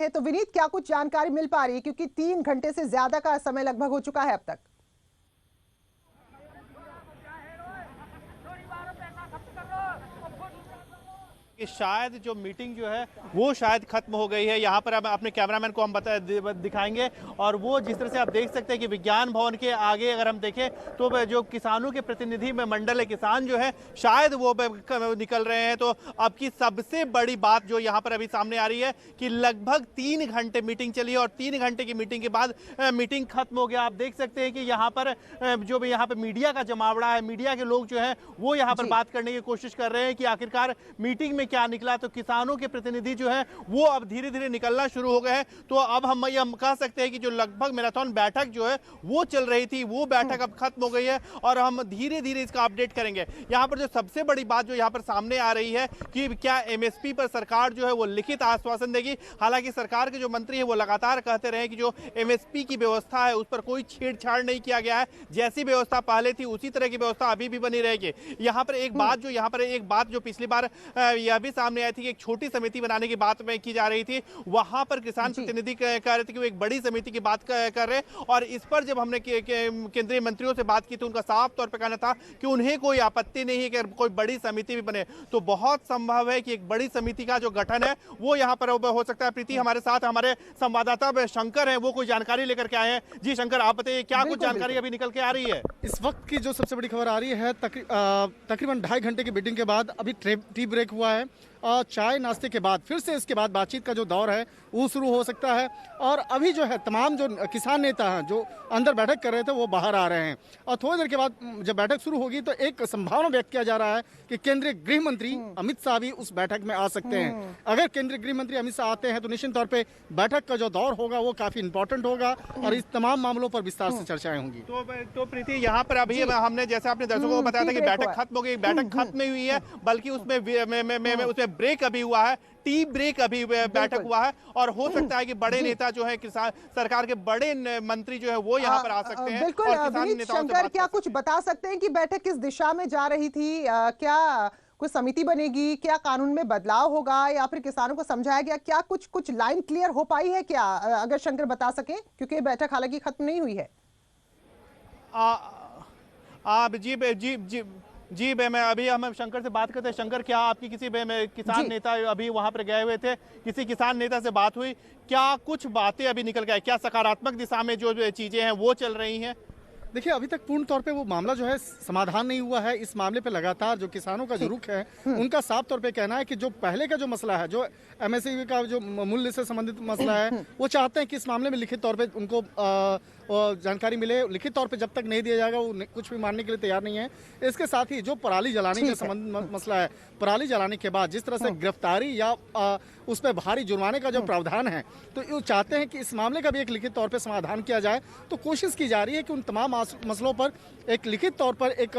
है। तो विनीत, क्या कुछ जानकारी मिल पा रही है, क्योंकि 3 घंटे से ज्यादा का समय लगभग हो चुका है अब तक? कि शायद जो मीटिंग जो है वो शायद खत्म हो गई है। यहाँ पर अब अपने कैमरामैन को हम दिखाएंगे और वो जिस तरह से आप देख सकते हैं कि विज्ञान भवन के आगे अगर हम देखें तो जो किसानों के प्रतिनिधि में मंडल है किसान जो है शायद वो निकल रहे हैं। तो अब की सबसे बड़ी बात जो यहाँ पर अभी सामने आ रही है कि लगभग 3 घंटे मीटिंग चली है और 3 घंटे की मीटिंग के बाद मीटिंग खत्म हो गया। आप देख सकते हैं कि यहाँ पर जो यहाँ पर मीडिया का जमावड़ा है, मीडिया के लोग जो है वो यहाँ पर बात करने की कोशिश कर रहे हैं कि आखिरकार मीटिंग में क्या निकला। तो किसानों के प्रतिनिधि जो है वो अब धीरे धीरे निकलना शुरू हो गए हैं। तो अब हम ये कह सकते हैं कि जो लगभग मैराथन बैठक जो है वो चल रही थी वो बैठक अब खत्म हो गई है और हम धीरे धीरे इसका अपडेट करेंगे। यहाँ पर जो सबसे बड़ी बात जो यहाँ पर सामने आ रही है कि क्या एमएसपी पर सरकार जो है वो लिखित आश्वासन देगी। हालांकि सरकार के जो मंत्री है वो लगातार कहते रहे कि जो एमएसपी की व्यवस्था है उस पर कोई छेड़छाड़ नहीं किया गया है, जैसी व्यवस्था पहले थी उसी तरह की व्यवस्था अभी भी बनी रहेगी। यहाँ पर एक बात जो पिछली बार यह भी सामने आई थी कि एक छोटी समिति बनाने की बात में की जा रही थी, वहां पर किसान प्रतिनिधि कह रहे थे कि वो एक बड़ी समिति की बात कर रहे हैं। और इस पर जब हमने केंद्रीय मंत्रियों से बात की तो उनका साफ तौर पर कहना था कि उन्हें कोई आपत्ति नहीं है कि कोई बड़ी समिति भी बने। तो बहुत संभव है कि एक बड़ी समिति का जो गठन है वो यहाँ पर हो सकता है। प्रीति, हमारे साथ हमारे संवाददाता शंकर है, वो कोई जानकारी लेकर के आए हैं। जी शंकर, आप बताइए क्या कुछ जानकारी अभी निकल के आ रही है? इस वक्त की जो सबसे बड़ी खबर आ रही है, तकरीबन 2.5 घंटे की मीटिंग के बाद अभी टी ब्रेक हुआ है। चाय नाश्ते के बाद फिर से इसके बाद बातचीत का जो दौर है वो शुरू हो सकता है। और अभी जो है तमाम जो किसान नेता हैं जो अंदर बैठक कर रहे थे वो बाहर आ रहे हैं और थोड़ी देर के बाद जब बैठक शुरू होगी तो एक संभावना व्यक्त किया जा रहा है कि केंद्रीय गृह मंत्री अमित शाह भी उस बैठक में आ सकते हैं। अगर केंद्रीय गृह मंत्री अमित शाह आते हैं तो निश्चित तौर पर बैठक का जो दौर होगा वो काफी इंपॉर्टेंट होगा और इस तमाम मामलों पर विस्तार से चर्चाएं होंगी। तो प्रीति, यहाँ पर अभी हमने जैसे आपने दर्शकों को बताया था कि बैठक खत्म हो गई, बैठक खत्म नहीं हुई है बल्कि उसमें ब्रेक अभी हुआ है, टी ब्रेक अभी बैठक हुआ है। और हो सकता है कि बड़े नेता जो है किसान सरकार के बड़े मंत्री जो है वो यहाँ पर आ सकते हैं। बिल्कुल विनीत, शंकर क्या कुछ बता सकते हैं कि बैठक किस दिशा में जा रही थी? क्या कुछ समिति बनेगी, क्या कानून में बदलाव होगा या फिर किसानों को समझाया गया? क्या कुछ लाइन क्लियर हो पाई है क्या, अगर शंकर बता सके, क्योंकि बैठक हालांकि खत्म नहीं हुई है। जी मैं अभी हम शंकर से बात करते हैं। शंकर, क्या आपकी किसी किसान नेता अभी वहां पर गए हुए थे, किसी किसान नेता से बात हुई? क्या कुछ बातें अभी निकल गए? क्या सकारात्मक दिशा में जो चीजें हैं वो चल रही हैं? देखिए, अभी तक पूर्ण तौर पे वो मामला जो है समाधान नहीं हुआ है। इस मामले पे लगातार जो किसानों का जो रुख है उनका साफ तौर पे कहना है कि जो पहले का जो मसला है, जो एमएसपी का जो मूल्य से संबंधित मसला है, वो चाहते हैं कि इस मामले में लिखित तौर पे उनको जानकारी मिले। लिखित तौर पे जब तक नहीं दिया जाएगा वो कुछ भी मानने के लिए तैयार नहीं है। इसके साथ ही जो पराली जलाने के संबंध मसला है, पराली जलाने के बाद जिस तरह से गिरफ्तारी या उस पर भारी जुर्माने का जो प्रावधान है, तो ये चाहते हैं कि इस मामले का भी एक लिखित तौर पे समाधान किया जाए। तो कोशिश की जा रही है कि उन तमाम मसलों पर एक लिखित तौर पर एक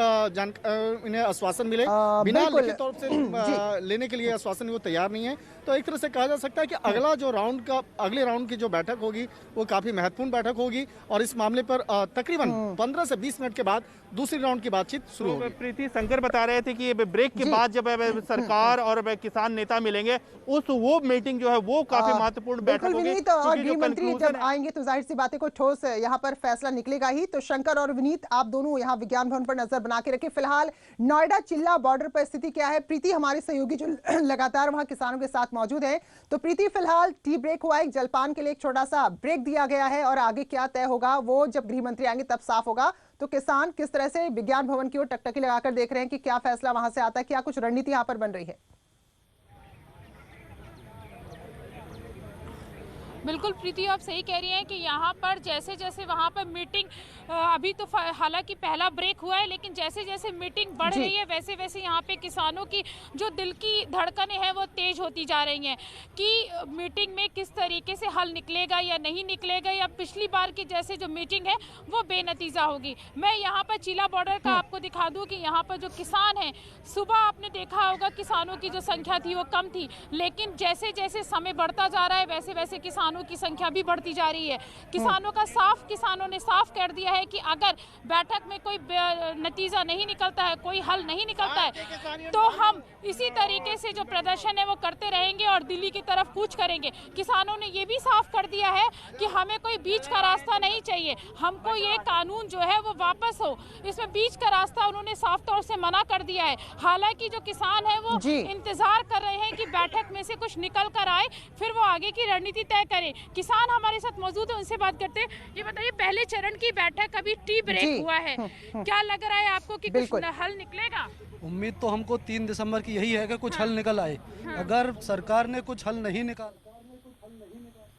इन्हें आश्वासन मिले। बिना लिखित तौर से लेने के लिए आश्वासन वो तैयार नहीं है। तो एक तरह से कहा जा सकता है कि अगले राउंड की जो बैठक होगी वो काफी महत्वपूर्ण बैठक होगी और इस मामले पर तकरीबन 15 से 20 मिनट के बाद दूसरी राउंड की बातचीत शुरू होगी। प्रीति, शंकर बता रहे थे कि ब्रेक के बाद जब सरकार और किसान नेता मिलेंगे वो मीटिंग जो है वो काफी महत्वपूर्ण बैठक होगी। और गृह मंत्री जब आएंगे तो जाहिर सी बातें, कोई ठोस यहाँ पर फैसला निकलेगा ही। तो शंकर और विनीत, आप दोनों यहाँ विज्ञान भवन पर नजर बना के रखे। फिलहाल नोएडा चिल्ला बॉर्डर पर स्थिति क्या है? प्रीति, हमारे सहयोगी जो लगातार वहां किसानों के साथ मौजूद है। तो प्रीति, फिलहाल टी ब्रेक हुआ है, एक जलपान के लिए एक छोटा सा ब्रेक दिया गया है और आगे क्या तय होगा वो जब गृह मंत्री आएंगे तब साफ होगा। तो किसान किस तरह से विज्ञान भवन की ओर टकटकी लगाकर देख रहे हैं कि क्या फैसला वहां से आता है, क्या कुछ रणनीति यहां पर बन रही है? बिल्कुल प्रीति, आप सही कह रही हैं कि यहाँ पर जैसे जैसे वहाँ पर मीटिंग अभी तो हालांकि पहला ब्रेक हुआ है, लेकिन जैसे जैसे मीटिंग बढ़ रही है वैसे वैसे यहाँ पे किसानों की जो दिल की धड़कनें हैं वो तेज होती जा रही हैं कि मीटिंग में किस तरीके से हल निकलेगा या नहीं निकलेगा, या पिछली बार की जैसे जो मीटिंग है वो बेनतीजा होगी। मैं यहाँ पर चिल्ला बॉर्डर का आपको दिखा दूँ कि यहाँ पर जो किसान हैं, सुबह आपने देखा होगा किसानों की जो संख्या थी वो कम थी, लेकिन जैसे जैसे समय बढ़ता जा रहा है वैसे वैसे किसान किसानों की संख्या भी बढ़ती जा रही है। किसानों ने साफ कर दिया है कि अगर बैठक में कोई नतीजा नहीं निकलता है, कोई हल नहीं निकलता है, तो हम इसी तरीके से जो प्रदर्शन है वो करते रहेंगे और दिल्ली की तरफ कूच करेंगे। किसानों ने ये भी साफ कर दिया है कि हमें कोई बीच का रास्ता नहीं चाहिए, हमको ये कानून जो है वो वापस हो। इसमें बीच का रास्ता उन्होंने साफ तौर से मना कर दिया है। हालांकि जो किसान है वो इंतजार कर रहे हैं कि बैठक में से कुछ निकल कर आए, फिर वो आगे की रणनीति तय करें। किसान हमारे साथ मौजूद है, उनसे बात करते हैं। ये बताइए, पहले चरण की बैठक अभी टी ब्रेक हुआ है, क्या लग रहा है आपको कि कुछ हल निकलेगा? उम्मीद तो हमको 3 दिसंबर की यही है कि कुछ हल निकल आए। अगर सरकार ने कुछ हल नहीं निकाला